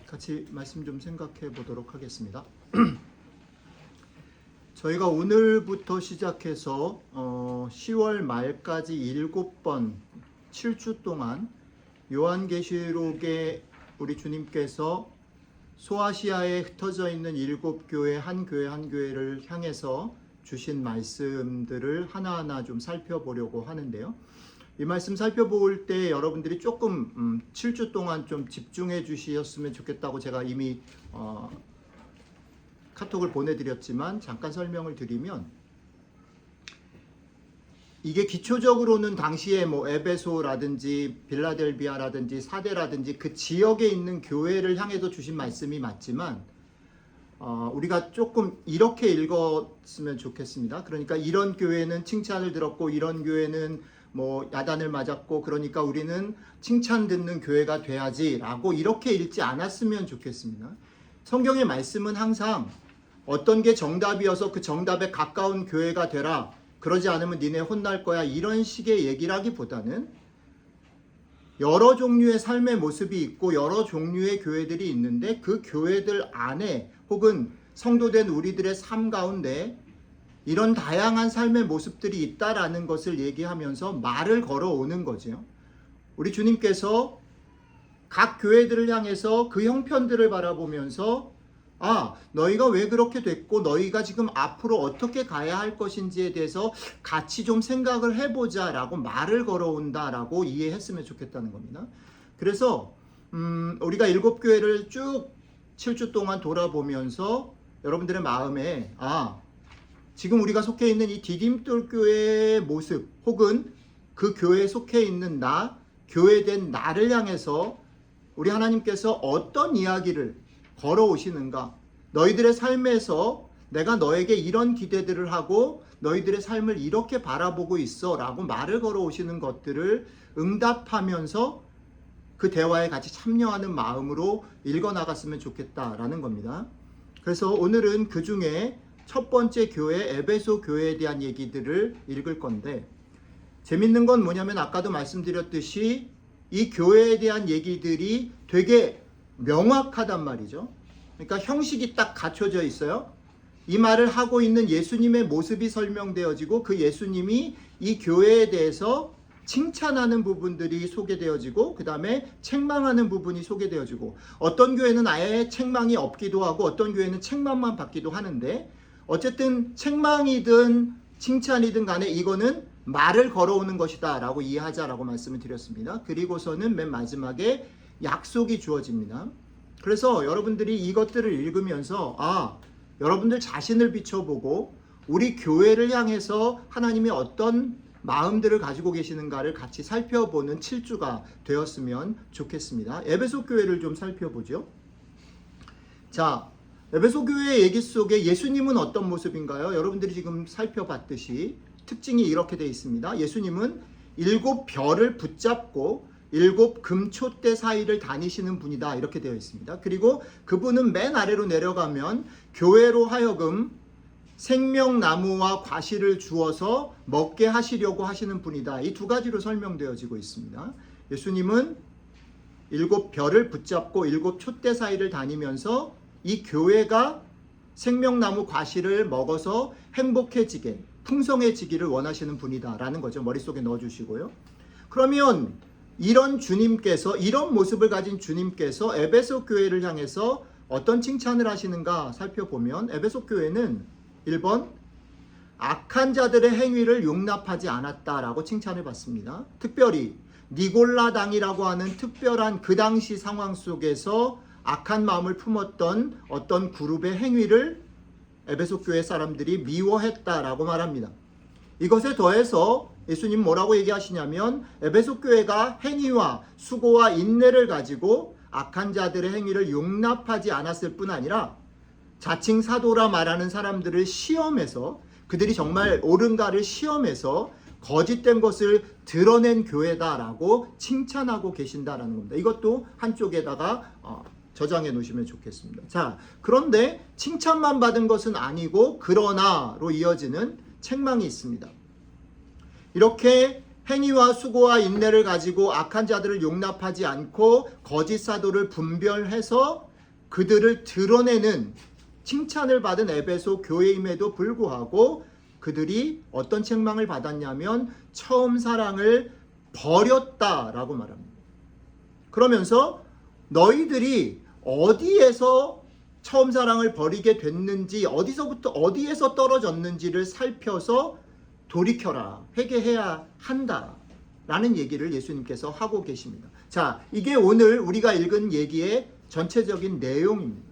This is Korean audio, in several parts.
같이 말씀 좀 생각해 보도록 하겠습니다. 저희가 오늘부터 시작해서 10월 말까지 7번 7주 동안 요한계시록에 우리 주님께서 소아시아에 흩어져 있는 7교회 한 교회 한 교회를 향해서 주신 말씀들을 하나하나 좀 살펴보려고 하는데요. 이 말씀 살펴볼 때 여러분들이 조금 7주 동안 좀 집중해 주셨으면 좋겠다고 제가 이미 카톡을 보내드렸지만 잠깐 설명을 드리면, 이게 기초적으로는 당시에 뭐 에베소라든지 빌라델비아라든지 사데라든지 그 지역에 있는 교회를 향해서 주신 말씀이 맞지만 우리가 조금 이렇게 읽었으면 좋겠습니다. 그러니까 이런 교회는 칭찬을 들었고 이런 교회는 뭐 야단을 맞았고 그러니까 우리는 칭찬 듣는 교회가 돼야지 라고 이렇게 읽지 않았으면 좋겠습니다. 성경의 말씀은 항상 어떤 게 정답이어서 그 정답에 가까운 교회가 되라, 그러지 않으면 니네 혼날 거야, 이런 식의 얘기라기보다는 여러 종류의 삶의 모습이 있고 여러 종류의 교회들이 있는데 그 교회들 안에 혹은 성도된 우리들의 삶 가운데 이런 다양한 삶의 모습들이 있다라는 것을 얘기하면서 말을 걸어오는 거죠. 우리 주님께서 각 교회들을 향해서 그 형편들을 바라보면서 너희가 왜 그렇게 됐고 너희가 지금 앞으로 어떻게 가야 할 것인지에 대해서 같이 좀 생각을 해보자 라고 말을 걸어온다 라고 이해했으면 좋겠다는 겁니다. 그래서 우리가 7교회를 쭉 7주 동안 돌아보면서 여러분들의 마음에 지금 우리가 속해 있는 이 디딤돌 교회의 모습 혹은 그 교회에 속해 있는 나, 교회된 나를 향해서 우리 하나님께서 어떤 이야기를 걸어오시는가, 너희들의 삶에서 내가 너에게 이런 기대들을 하고 너희들의 삶을 이렇게 바라보고 있어 라고 말을 걸어오시는 것들을 응답하면서 그 대화에 같이 참여하는 마음으로 읽어나갔으면 좋겠다라는 겁니다. 그래서 오늘은 그 중에 첫 번째 교회 에베소 교회에 대한 얘기들을 읽을 건데, 재밌는 건 뭐냐면 아까도 말씀드렸듯이 이 교회에 대한 얘기들이 되게 명확하단 말이죠. 그러니까 형식이 딱 갖춰져 있어요. 이 말을 하고 있는 예수님의 모습이 설명되어지고 그 예수님이 이 교회에 대해서 칭찬하는 부분들이 소개되어지고 그 다음에 책망하는 부분이 소개되어지고, 어떤 교회는 아예 책망이 없기도 하고 어떤 교회는 책망만 받기도 하는데, 어쨌든 책망이든 칭찬이든 간에 이거는 말을 걸어오는 것이다 라고 이해하자라고 말씀을 드렸습니다. 그리고서는 맨 마지막에 약속이 주어집니다. 그래서 여러분들이 이것들을 읽으면서 여러분들 자신을 비춰보고 우리 교회를 향해서 하나님이 어떤 마음들을 가지고 계시는가를 같이 살펴보는 7주가 되었으면 좋겠습니다. 에베소 교회를 좀 살펴보죠. 자, 에베소 교회의 얘기 속에 예수님은 어떤 모습인가요? 여러분들이 지금 살펴봤듯이 특징이 이렇게 되어 있습니다. 예수님은 7별을 붙잡고 7 금촛대 사이를 다니시는 분이다, 이렇게 되어 있습니다. 그리고 그분은 맨 아래로 내려가면 교회로 하여금 생명나무와 과실을 주어서 먹게 하시려고 하시는 분이다, 이 두 가지로 설명되어지고 있습니다. 예수님은 7별을 붙잡고 7 촛대 사이를 다니면서 이 교회가 생명나무 과실을 먹어서 행복해지게 풍성해지기를 원하시는 분이다 라는 거죠. 머릿속에 넣어주시고요. 그러면 이런 주님께서, 이런 모습을 가진 주님께서 에베소 교회를 향해서 어떤 칭찬을 하시는가 살펴보면, 에베소 교회는 1번 악한 자들의 행위를 용납하지 않았다라고 칭찬을 받습니다. 특별히 니골라당이라고 하는 특별한 그 당시 상황 속에서 악한 마음을 품었던 어떤 그룹의 행위를 에베소 교회 사람들이 미워했다라고 말합니다. 이것에 더해서 예수님 뭐라고 얘기하시냐면, 에베소 교회가 행위와 수고와 인내를 가지고 악한 자들의 행위를 용납하지 않았을 뿐 아니라 자칭 사도라 말하는 사람들을 시험해서, 그들이 정말 옳은가를 시험해서 거짓된 것을 드러낸 교회다라고 칭찬하고 계신다라는 겁니다. 이것도 한쪽에다가 저장해 놓으시면 좋겠습니다. 자, 그런데 칭찬만 받은 것은 아니고 그러나로 이어지는 책망이 있습니다. 이렇게 행위와 수고와 인내를 가지고 악한 자들을 용납하지 않고 거짓 사도를 분별해서 그들을 드러내는 칭찬을 받은 에베소 교회임에도 불구하고 그들이 어떤 책망을 받았냐면 처음 사랑을 버렸다라고 말합니다. 그러면서 너희들이 어디에서 처음 사랑을 버리게 됐는지, 어디서부터 어디에서 떨어졌는지를 살펴서 돌이켜라, 회개해야 한다라는 얘기를 예수님께서 하고 계십니다. 자, 이게 오늘 우리가 읽은 얘기의 전체적인 내용입니다.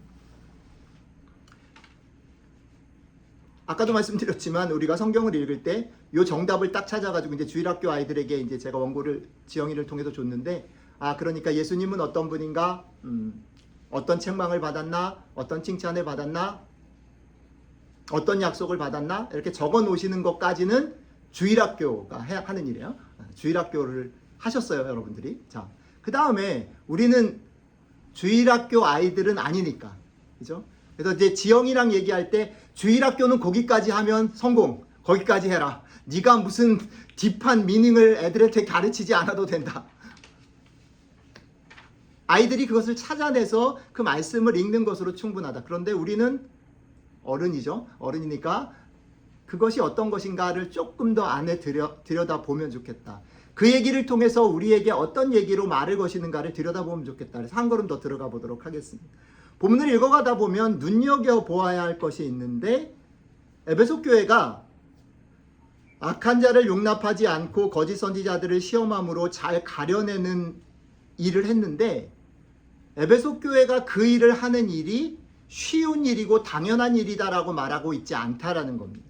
아까도 말씀드렸지만 우리가 성경을 읽을 때 이 정답을 딱 찾아가지고 이제 주일학교 아이들에게 이제 제가 원고를 지영이를 통해서 줬는데, 그러니까 예수님은 어떤 분인가, 어떤 책망을 받았나, 어떤 칭찬을 받았나, 어떤 약속을 받았나, 이렇게 적어 놓으시는 것까지는 주일학교가 하는 일이에요. 주일학교를 하셨어요, 여러분들이. 자, 그 다음에 우리는 주일학교 아이들은 아니니까, 그죠? 그래서 이제 지영이랑 얘기할 때 주일학교는 거기까지 하면 성공, 거기까지 해라. 네가 무슨 딥한 미닝을 애들한테 가르치지 않아도 된다. 아이들이 그것을 찾아내서 그 말씀을 읽는 것으로 충분하다. 그런데 우리는 어른이죠. 어른이니까 그것이 어떤 것인가를 조금 더 안에 들여다보면 좋겠다. 그 얘기를 통해서 우리에게 어떤 얘기로 말을 거시는가를 들여다보면 좋겠다. 그래서 한 걸음 더 들어가 보도록 하겠습니다. 본문을 읽어가다 보면 눈여겨보아야 할 것이 있는데, 에베소 교회가 악한 자를 용납하지 않고 거짓 선지자들을 시험함으로 잘 가려내는 일을 했는데, 에베소 교회가 그 일을 하는 일이 쉬운 일이고 당연한 일이다라고 말하고 있지 않다라는 겁니다.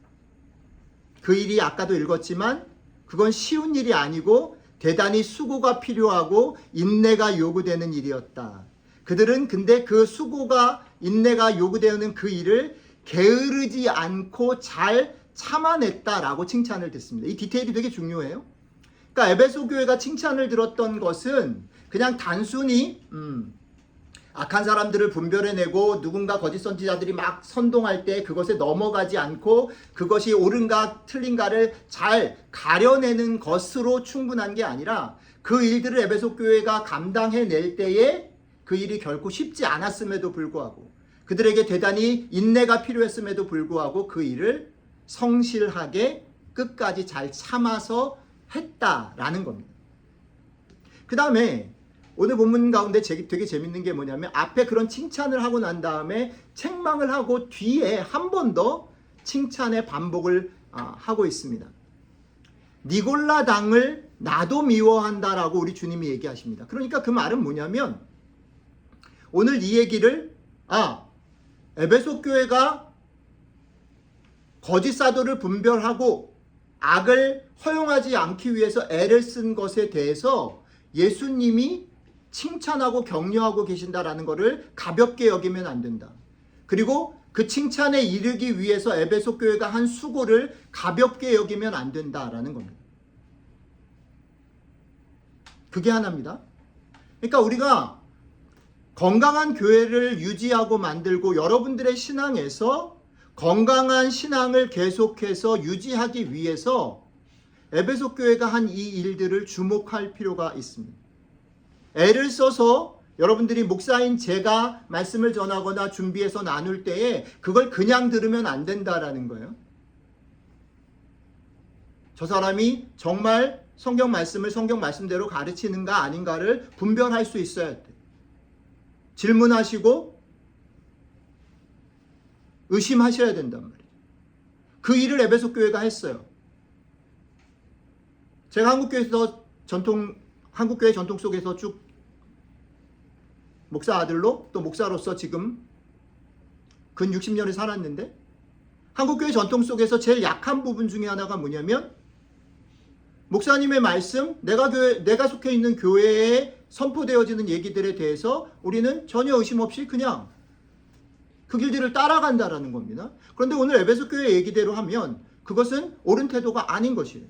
그 일이 아까도 읽었지만 그건 쉬운 일이 아니고 대단히 수고가 필요하고 인내가 요구되는 일이었다. 그들은 근데 그 수고가, 인내가 요구되는 그 일을 게으르지 않고 잘 참아냈다라고 칭찬을 듣습니다. 이 디테일이 되게 중요해요. 그러니까 에베소 교회가 칭찬을 들었던 것은 그냥 단순히 악한 사람들을 분별해내고 누군가 거짓 선지자들이 막 선동할 때 그것에 넘어가지 않고 그것이 옳은가 틀린가를 잘 가려내는 것으로 충분한 게 아니라, 그 일들을 에베소 교회가 감당해낼 때에 그 일이 결코 쉽지 않았음에도 불구하고, 그들에게 대단히 인내가 필요했음에도 불구하고 그 일을 성실하게 끝까지 잘 참아서 했다라는 겁니다. 그 다음에 오늘 본문 가운데 되게 재밌는 게 뭐냐면, 앞에 그런 칭찬을 하고 난 다음에 책망을 하고 뒤에 한 번 더 칭찬의 반복을 하고 있습니다. 니골라 당을 나도 미워한다라고 우리 주님이 얘기하십니다. 그러니까 그 말은 뭐냐면, 오늘 이 얘기를 에베소 교회가 거짓 사도를 분별하고 악을 허용하지 않기 위해서 애를 쓴 것에 대해서 예수님이 칭찬하고 격려하고 계신다라는 것을 가볍게 여기면 안 된다. 그리고 그 칭찬에 이르기 위해서 에베소 교회가 한 수고를 가볍게 여기면 안 된다라는 겁니다. 그게 하나입니다. 그러니까 우리가 건강한 교회를 유지하고 만들고 여러분들의 신앙에서 건강한 신앙을 계속해서 유지하기 위해서 에베소 교회가 한 이 일들을 주목할 필요가 있습니다. 애를 써서 여러분들이 목사인 제가 말씀을 전하거나 준비해서 나눌 때에 그걸 그냥 들으면 안 된다라는 거예요. 저 사람이 정말 성경 말씀을 성경 말씀대로 가르치는가 아닌가를 분별할 수 있어야 돼. 질문하시고 의심하셔야 된단 말이에요. 그 일을 에베소 교회가 했어요. 제가 한국교회 전통 속에서 쭉 목사 아들로 또 목사로서 지금 근 60년을 살았는데, 한국교회 전통 속에서 제일 약한 부분 중에 하나가 뭐냐면, 목사님의 말씀, 내가 속해 있는 교회에 선포되어지는 얘기들에 대해서 우리는 전혀 의심 없이 그냥 그 길들을 따라간다라는 겁니다. 그런데 오늘 에베소 교회 얘기대로 하면 그것은 옳은 태도가 아닌 것이에요.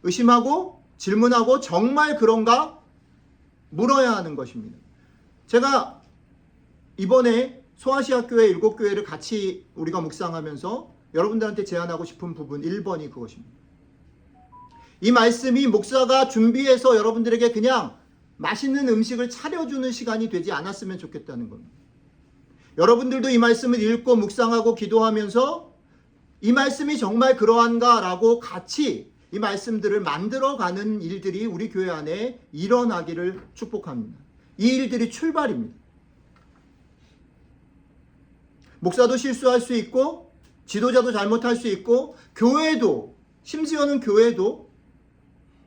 의심하고 질문하고 정말 그런가 물어야 하는 것입니다. 제가 이번에 소아시아 교회 7교회를 같이 우리가 묵상하면서 여러분들한테 제안하고 싶은 부분 1번이 그것입니다. 이 말씀이 목사가 준비해서 여러분들에게 그냥 맛있는 음식을 차려주는 시간이 되지 않았으면 좋겠다는 겁니다. 여러분들도 이 말씀을 읽고 묵상하고 기도하면서 이 말씀이 정말 그러한가라고 같이 이 말씀들을 만들어가는 일들이 우리 교회 안에 일어나기를 축복합니다. 이 일들이 출발입니다. 목사도 실수할 수 있고 지도자도 잘못할 수 있고 교회도, 심지어는 교회도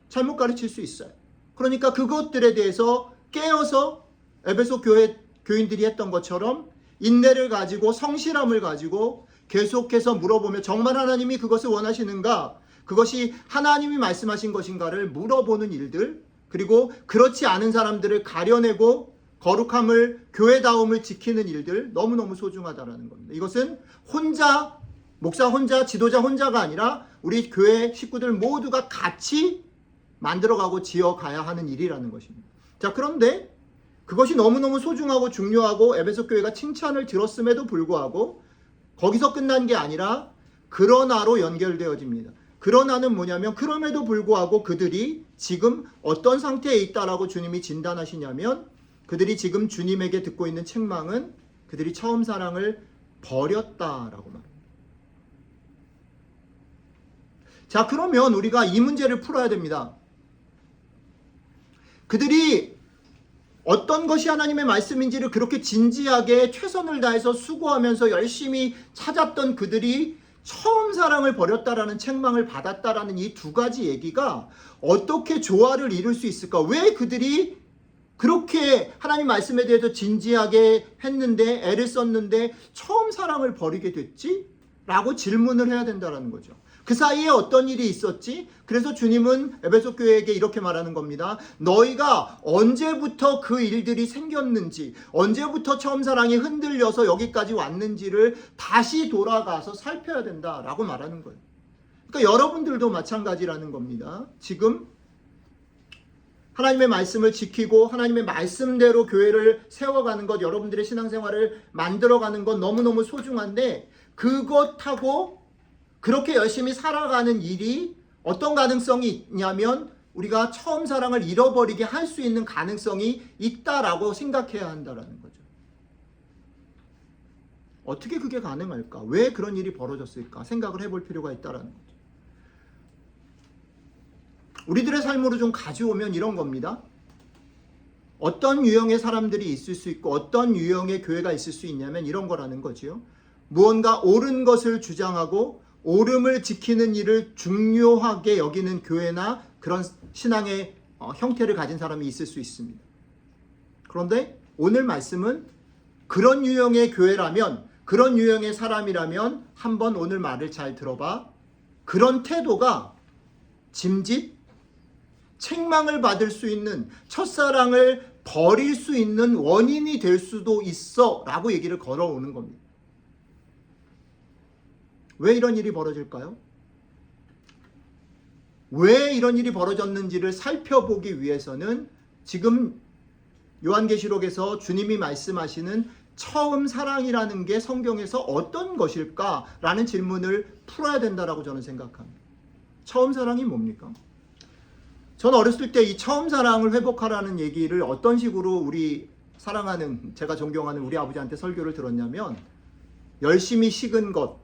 잘못 가르칠 수 있어요. 그러니까 그것들에 대해서 깨어서 에베소 교회 교인들이 했던 것처럼 인내를 가지고 성실함을 가지고 계속해서 물어보며 정말 하나님이 그것을 원하시는가, 그것이 하나님이 말씀하신 것인가를 물어보는 일들, 그리고 그렇지 않은 사람들을 가려내고 거룩함을, 교회다움을 지키는 일들 너무너무 소중하다라는 겁니다. 이것은 혼자, 목사 혼자, 지도자 혼자가 아니라 우리 교회 식구들 모두가 같이 만들어가고 지어가야 하는 일이라는 것입니다. 자, 그런데 그것이 너무너무 소중하고 중요하고 에베소 교회가 칭찬을 들었음에도 불구하고 거기서 끝난 게 아니라 그러나로 연결되어집니다. 그러나는 뭐냐면 그럼에도 불구하고 그들이 지금 어떤 상태에 있다라고 주님이 진단하시냐면 그들이 지금 주님에게 듣고 있는 책망은 그들이 처음 사랑을 버렸다라고 말합니다. 자, 그러면 우리가 이 문제를 풀어야 됩니다. 그들이 어떤 것이 하나님의 말씀인지를 그렇게 진지하게 최선을 다해서 수고하면서 열심히 찾았던 그들이 처음 사랑을 버렸다라는 책망을 받았다라는 이 두 가지 얘기가 어떻게 조화를 이룰 수 있을까? 왜 그들이 그렇게 하나님 말씀에 대해서 진지하게 했는데, 애를 썼는데 처음 사랑을 버리게 됐지? 라고 질문을 해야 된다는 거죠. 그 사이에 어떤 일이 있었지? 그래서 주님은 에베소 교회에게 이렇게 말하는 겁니다. 너희가 언제부터 그 일들이 생겼는지, 언제부터 처음 사랑이 흔들려서 여기까지 왔는지를 다시 돌아가서 살펴야 된다라고 말하는 거예요. 그러니까 여러분들도 마찬가지라는 겁니다. 지금 하나님의 말씀을 지키고 하나님의 말씀대로 교회를 세워가는 것, 여러분들의 신앙생활을 만들어가는 것 너무너무 소중한데, 그것하고 그렇게 열심히 살아가는 일이 어떤 가능성이 있냐면 우리가 처음 사랑을 잃어버리게 할 수 있는 가능성이 있다라고 생각해야 한다는 거죠. 어떻게 그게 가능할까? 왜 그런 일이 벌어졌을까? 생각을 해볼 필요가 있다는 거죠. 우리들의 삶으로 좀 가져오면 이런 겁니다. 어떤 유형의 사람들이 있을 수 있고 어떤 유형의 교회가 있을 수 있냐면 이런 거라는 거지요. 무언가 옳은 것을 주장하고 옳음을 지키는 일을 중요하게 여기는 교회나 그런 신앙의 형태를 가진 사람이 있을 수 있습니다. 그런데 오늘 말씀은 그런 유형의 교회라면, 그런 유형의 사람이라면 한번 오늘 말을 잘 들어봐. 그런 태도가 짐짓, 책망을 받을 수 있는, 첫사랑을 버릴 수 있는 원인이 될 수도 있어 라고 얘기를 걸어오는 겁니다. 왜 이런 일이 벌어질까요? 왜 이런 일이 벌어졌는지를 살펴보기 위해서는 지금 요한계시록에서 주님이 말씀하시는 처음 사랑이라는 게 성경에서 어떤 것일까라는 질문을 풀어야 된다라고 저는 생각합니다. 처음 사랑이 뭡니까? 전 어렸을 때 이 처음 사랑을 회복하라는 얘기를 어떤 식으로 우리 사랑하는, 제가 존경하는 우리 아버지한테 설교를 들었냐면, 열심히 식은 것,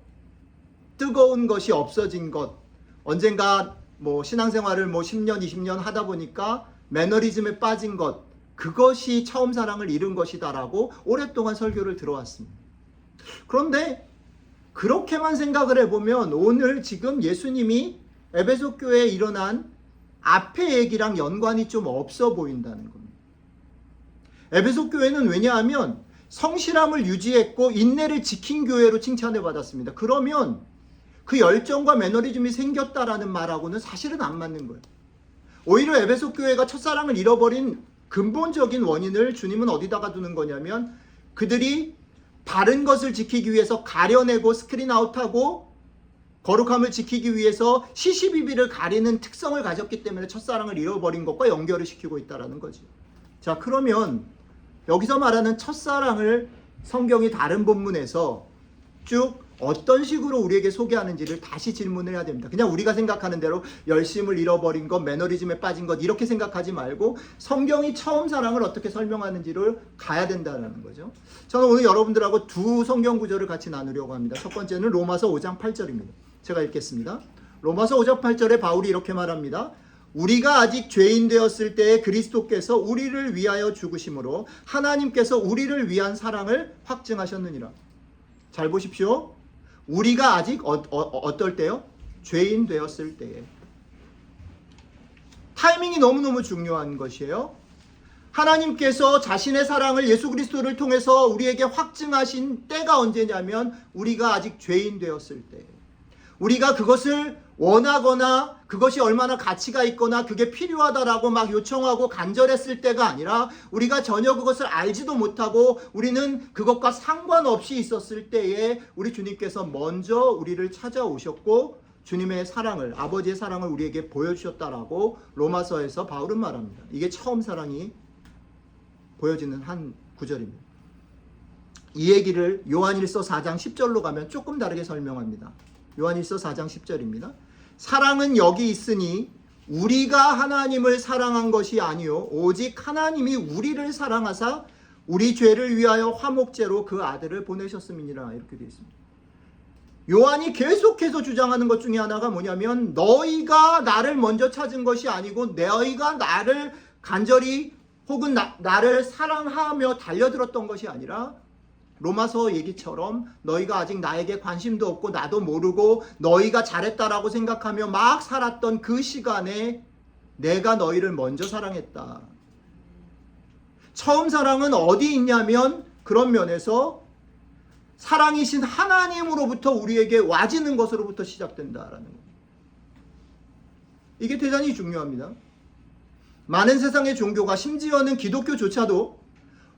뜨거운 것이 없어진 것, 언젠가 신앙생활을 10년, 20년 하다 보니까 매너리즘에 빠진 것, 그것이 처음 사랑을 잃은 것이다라고 오랫동안 설교를 들어왔습니다. 그런데 그렇게만 생각을 해보면 오늘 지금 예수님이 에베소 교회에 일어난 앞의 얘기랑 연관이 좀 없어 보인다는 겁니다. 에베소 교회는 왜냐하면 성실함을 유지했고 인내를 지킨 교회로 칭찬을 받았습니다. 그러면 그 열정과 매너리즘이 생겼다라는 말하고는 사실은 안 맞는 거예요. 오히려 에베소 교회가 첫사랑을 잃어버린 근본적인 원인을 주님은 어디다가 두는 거냐면 그들이 바른 것을 지키기 위해서 가려내고 스크린아웃하고 거룩함을 지키기 위해서 시시비비를 가리는 특성을 가졌기 때문에 첫사랑을 잃어버린 것과 연결을 시키고 있다는 거지. 자, 그러면 여기서 말하는 첫사랑을 성경이 다른 본문에서 쭉 어떤 식으로 우리에게 소개하는지를 다시 질문을 해야 됩니다. 그냥 우리가 생각하는 대로 열심을 잃어버린 것, 매너리즘에 빠진 것 이렇게 생각하지 말고 성경이 처음 사랑을 어떻게 설명하는지를 가야 된다는 거죠. 저는 오늘 여러분들하고 두 성경 구절을 같이 나누려고 합니다. 첫 번째는 로마서 5장 8절입니다. 제가 읽겠습니다. 로마서 5장 8절에 바울이 이렇게 말합니다. 우리가 아직 죄인 되었을 때에 그리스도께서 우리를 위하여 죽으심으로 하나님께서 우리를 위한 사랑을 확증하셨느니라. 잘 보십시오. 우리가 아직 어떨 때요? 죄인 되었을 때에. 타이밍이 너무너무 중요한 것이에요. 하나님께서 자신의 사랑을 예수 그리스도를 통해서 우리에게 확증하신 때가 언제냐면 우리가 아직 죄인 되었을 때. 우리가 그것을 원하거나 그것이 얼마나 가치가 있거나 그게 필요하다라고 막 요청하고 간절했을 때가 아니라 우리가 전혀 그것을 알지도 못하고 우리는 그것과 상관없이 있었을 때에 우리 주님께서 먼저 우리를 찾아오셨고 주님의 사랑을, 아버지의 사랑을 우리에게 보여주셨다라고 로마서에서 바울은 말합니다. 이게 처음 사랑이 보여지는 한 구절입니다. 이 얘기를 요한일서 4장 10절로 가면 조금 다르게 설명합니다. 요한일서 4장 10절입니다. 사랑은 여기 있으니 우리가 하나님을 사랑한 것이 아니요 오직 하나님이 우리를 사랑하사 우리 죄를 위하여 화목제로 그 아들을 보내셨음이니라. 이렇게 되어 있습니다. 요한이 계속해서 주장하는 것 중에 하나가 뭐냐면 너희가 나를 먼저 찾은 것이 아니고 너희가 나를 간절히 혹은 나를 사랑하며 달려들었던 것이 아니라 로마서 얘기처럼 너희가 아직 나에게 관심도 없고 나도 모르고 너희가 잘했다라고 생각하며 막 살았던 그 시간에 내가 너희를 먼저 사랑했다. 처음 사랑은 어디 있냐면 그런 면에서 사랑이신 하나님으로부터 우리에게 와지는 것으로부터 시작된다라는 것. 이게 대단히 중요합니다. 많은 세상의 종교가 심지어는 기독교조차도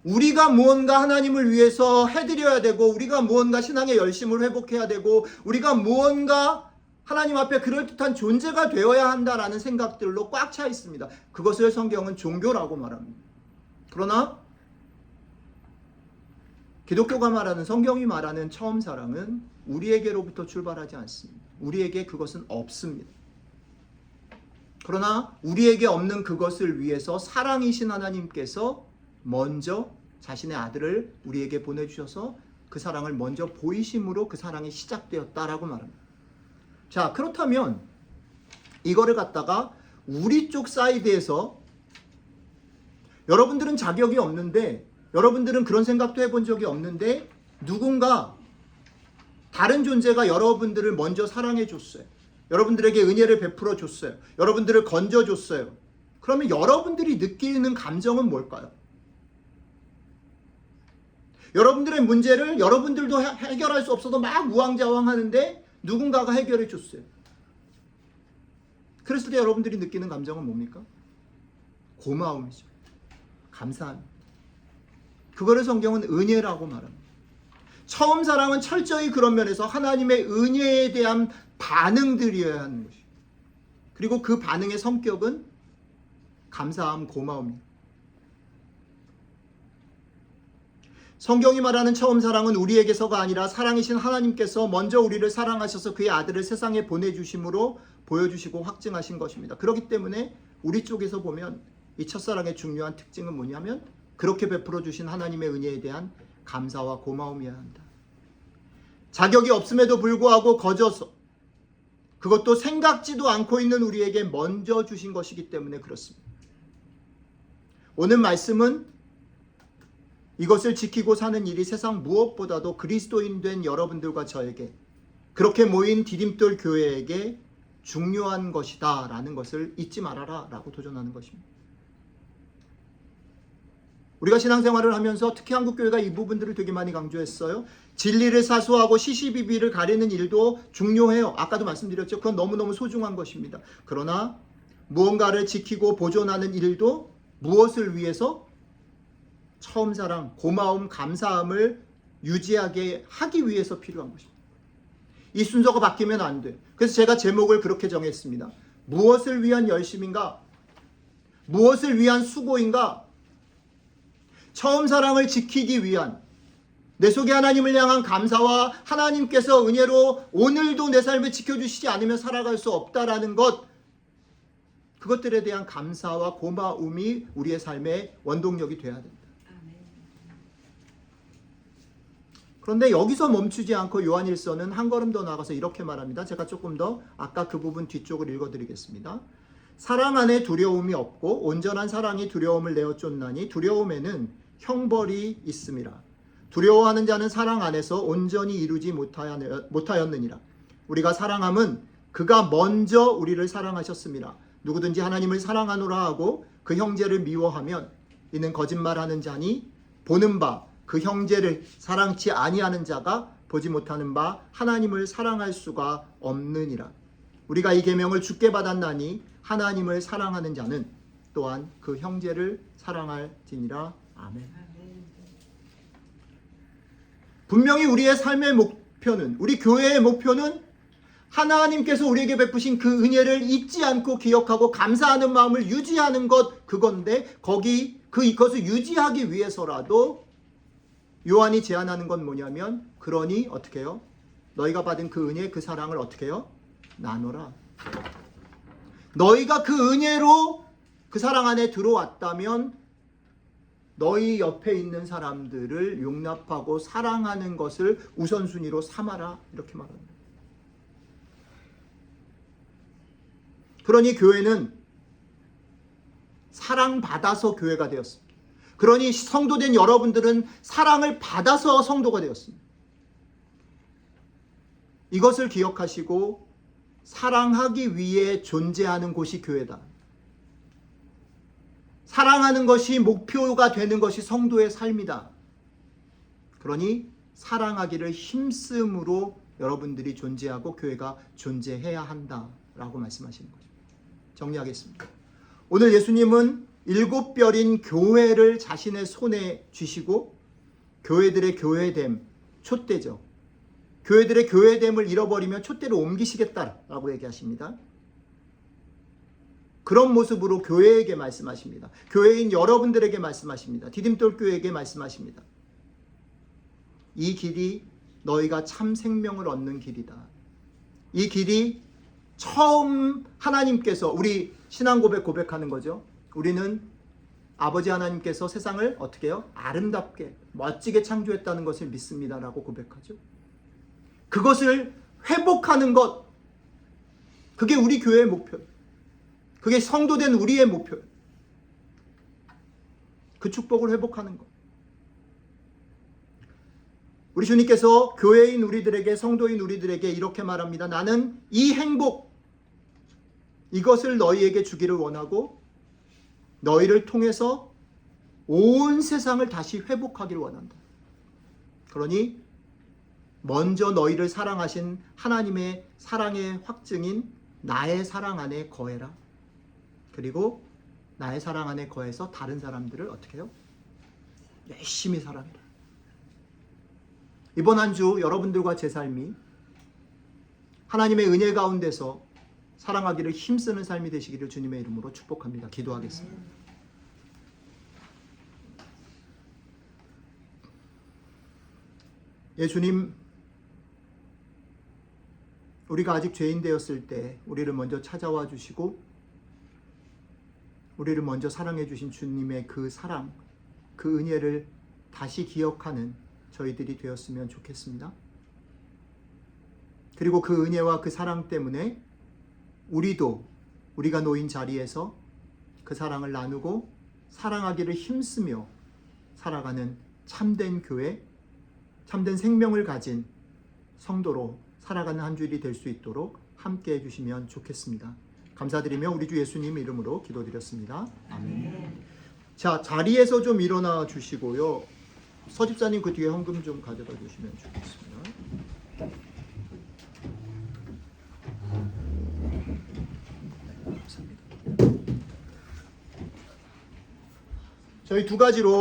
우리가 무언가 하나님을 위해서 해드려야 되고 우리가 무언가 신앙의 열심을 회복해야 되고 우리가 무언가 하나님 앞에 그럴듯한 존재가 되어야 한다라는 생각들로 꽉 차 있습니다. 그것을 성경은 종교라고 말합니다. 그러나 기독교가 말하는, 성경이 말하는 처음 사랑은 우리에게로부터 출발하지 않습니다. 우리에게 그것은 없습니다. 그러나 우리에게 없는 그것을 위해서 사랑이신 하나님께서 먼저 자신의 아들을 우리에게 보내주셔서 그 사랑을 먼저 보이심으로 그 사랑이 시작되었다라고 말합니다. 자, 그렇다면 이거를 갖다가 우리 쪽 사이드에서 여러분들은 자격이 없는데, 여러분들은 그런 생각도 해본 적이 없는데 누군가 다른 존재가 여러분들을 먼저 사랑해 줬어요. 여러분들에게 은혜를 베풀어 줬어요. 여러분들을 건져 줬어요. 그러면 여러분들이 느끼는 감정은 뭘까요? 여러분들의 문제를 여러분들도 해결할 수 없어도 막 우왕좌왕하는데 누군가가 해결해 줬어요. 그랬을 때 여러분들이 느끼는 감정은 뭡니까? 고마움이죠. 감사합니다. 그거를 성경은 은혜라고 말합니다. 처음 사랑은 철저히 그런 면에서 하나님의 은혜에 대한 반응들이어야 하는 것이죠. 그리고 그 반응의 성격은 감사함, 고마움입니다. 성경이 말하는 처음 사랑은 우리에게서가 아니라 사랑이신 하나님께서 먼저 우리를 사랑하셔서 그의 아들을 세상에 보내주심으로 보여주시고 확증하신 것입니다. 그렇기 때문에 우리 쪽에서 보면 이 첫사랑의 중요한 특징은 뭐냐면 그렇게 베풀어 주신 하나님의 은혜에 대한 감사와 고마움이어야 한다. 자격이 없음에도 불구하고 거저서 그것도 생각지도 않고 있는 우리에게 먼저 주신 것이기 때문에 그렇습니다. 오늘 말씀은 이것을 지키고 사는 일이 세상 무엇보다도 그리스도인 된 여러분들과 저에게, 그렇게 모인 디딤돌 교회에게 중요한 것이다 라는 것을 잊지 말아라 라고 도전하는 것입니다. 우리가 신앙생활을 하면서 특히 한국교회가 이 부분들을 되게 많이 강조했어요. 진리를 사수하고 시시비비를 가리는 일도 중요해요. 아까도 말씀드렸죠. 그건 너무너무 소중한 것입니다. 그러나 무언가를 지키고 보존하는 일도 무엇을 위해서? 처음 사랑, 고마움, 감사함을 유지하게 하기 위해서 필요한 것입니다. 이 순서가 바뀌면 안 돼. 그래서 제가 제목을 그렇게 정했습니다. 무엇을 위한 열심인가? 무엇을 위한 수고인가? 처음 사랑을 지키기 위한, 내 속에 하나님을 향한 감사와 하나님께서 은혜로 오늘도 내 삶을 지켜주시지 않으면 살아갈 수 없다라는 것, 그것들에 대한 감사와 고마움이 우리의 삶의 원동력이 되어야 된다. 그런데 여기서 멈추지 않고 요한일서는 한 걸음 더 나가서 이렇게 말합니다. 제가 조금 더 아까 그 부분 뒤쪽을 읽어드리겠습니다. 사랑 안에 두려움이 없고 온전한 사랑이 두려움을 내어 쫓나니 두려움에는 형벌이 있음이라. 두려워하는 자는 사랑 안에서 온전히 이루지 못하였느니라. 우리가 사랑함은 그가 먼저 우리를 사랑하셨습니다. 누구든지 하나님을 사랑하노라 하고 그 형제를 미워하면 이는 거짓말하는 자니 보는 바 그 형제를 사랑치 아니하는 자가 보지 못하는 바 하나님을 사랑할 수가 없느니라. 우리가 이 계명을 주께 받았나니 하나님을 사랑하는 자는 또한 그 형제를 사랑할지니라. 아멘. 분명히 우리의 삶의 목표는, 우리 교회의 목표는 하나님께서 우리에게 베푸신 그 은혜를 잊지 않고 기억하고 감사하는 마음을 유지하는 것, 그건데 그것을 유지하기 위해서라도 요한이 제안하는 건 뭐냐면, 그러니 어떻게 해요? 너희가 받은 그 은혜, 그 사랑을 어떻게 해요? 나눠라. 너희가 그 은혜로 그 사랑 안에 들어왔다면 너희 옆에 있는 사람들을 용납하고 사랑하는 것을 우선순위로 삼아라. 이렇게 말합니다. 그러니 교회는 사랑받아서 교회가 되었습니다. 그러니 성도된 여러분들은 사랑을 받아서 성도가 되었습니다. 이것을 기억하시고 사랑하기 위해 존재하는 곳이 교회다. 사랑하는 것이 목표가 되는 것이 성도의 삶이다. 그러니 사랑하기를 힘쓰므로 여러분들이 존재하고 교회가 존재해야 한다라고 말씀하시는 거죠. 정리하겠습니다. 오늘 예수님은 7별인 교회를 자신의 손에 쥐시고 교회들의 교회됨, 촛대죠. 교회들의 교회됨을 잃어버리면 촛대를 옮기시겠다라고 얘기하십니다. 그런 모습으로 교회에게 말씀하십니다. 교회인 여러분들에게 말씀하십니다. 디딤돌교회에게 말씀하십니다. 이 길이 너희가 참 생명을 얻는 길이다. 이 길이 처음 하나님께서, 우리 신앙 고백하는 거죠. 우리는 아버지 하나님께서 세상을 어떻게 해요? 아름답게 멋지게 창조했다는 것을 믿습니다라고 고백하죠. 그것을 회복하는 것, 그게 우리 교회의 목표예요. 그게 성도된 우리의 목표예요. 그 축복을 회복하는 것. 우리 주님께서 교회인 우리들에게, 성도인 우리들에게 이렇게 말합니다. 나는 이 행복, 이것을 너희에게 주기를 원하고 너희를 통해서 온 세상을 다시 회복하기를 원한다. 그러니 먼저 너희를 사랑하신 하나님의 사랑의 확증인 나의 사랑 안에 거해라. 그리고 나의 사랑 안에 거해서 다른 사람들을 어떻게 해요? 열심히 사랑해라. 이번 한 주 여러분들과 제 삶이 하나님의 은혜 가운데서 사랑하기를 힘쓰는 삶이 되시기를 주님의 이름으로 축복합니다. 기도하겠습니다. 예, 주님, 우리가 아직 죄인 되었을 때 우리를 먼저 찾아와 주시고 우리를 먼저 사랑해 주신 주님의 그 사랑, 그 은혜를 다시 기억하는 저희들이 되었으면 좋겠습니다. 그리고 그 은혜와 그 사랑 때문에 우리가 놓인 자리에서 그 사랑을 나누고 사랑하기를 힘쓰며 살아가는 참된 교회, 참된 생명을 가진 성도로 살아가는 한 주일이 될 수 있도록 함께 해주시면 좋겠습니다. 감사드리며 우리 주 예수님 이름으로 기도드렸습니다. 아멘. 자, 자리에서 좀 일어나 주시고요. 서집사님 그 뒤에 헌금 좀 가져다 주시면 좋겠습니다. 저희 두 가지로